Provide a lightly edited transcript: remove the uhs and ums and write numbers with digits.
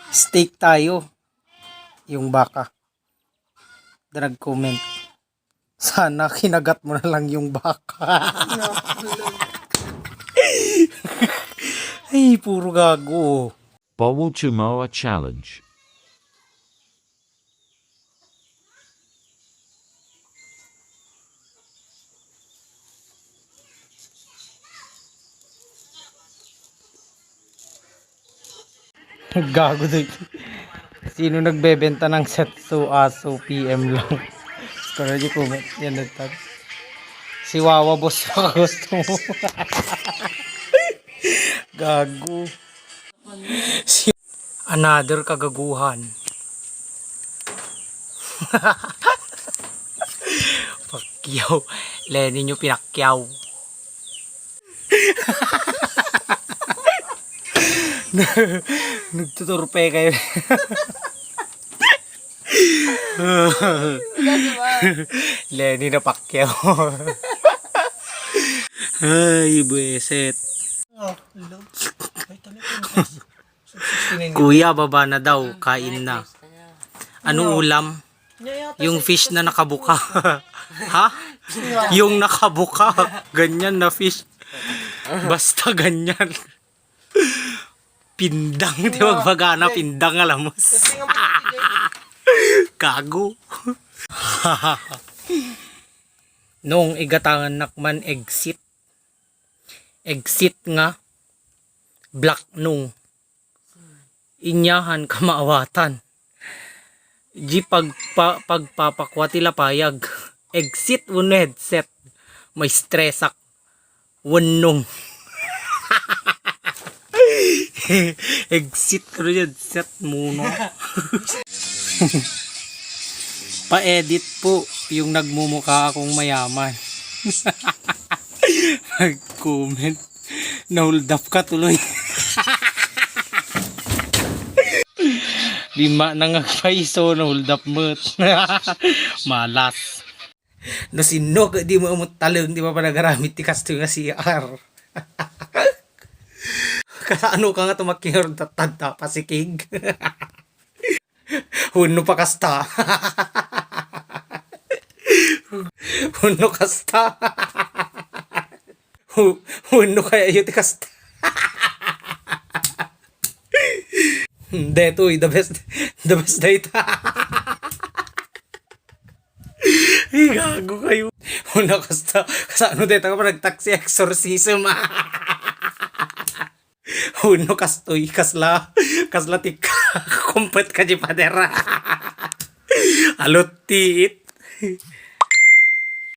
Steak tayo. Yung baka. Nag-comment. Sana kinagat mo na lang yung baka. Ay, puro gago. Bawal Tumoa Challenge. Gago din. Sino nagbebenta ng setsu aso PM lang? Pero di comment. Yan nagtag. Si Wawa boss baka gusto mo. Gago. Another kagaguhan. Pakyaw. Lenny nyo pinakyaw. Nagtuturpe kayo. Lenny na pakyaw. Ay, bueset. Kuya, baba na daw. Kain na. Ano ulam? Yung fish na nakabuka. Ha? Yung nakabuka. Ganyan na fish. Basta ganyan. Pindang. Di magbagana. Pindang alamos. Kago. Nung igatangan nakman exit. Exit nga. Black nung. Inyahan kamaawatan. Di pagpapakwa tila payag. Exit un headset. May stressak. Wanong. Exit ko rin headset muna. Pa-edit po yung nagmumukha akong mayaman. Mag-comment. Na-hold up ka tuloy. 5 na nga paiso na hold up mo. Malas. No sinog, di mo umot talong, di ba pa nagaramit ti kasto nga CR. Kasano ka nga tumakiyor tatanda pasikig. Huno pa kasta. Huno kasta. Huno kaya yun ti kasta. Hindi, the best data. Ay, gago kayo. Una kasta, kasano dito ka pa nag-taxi exorcism. Uno kastoy, kasla tika, kumpet ka di padera. Alot tiit.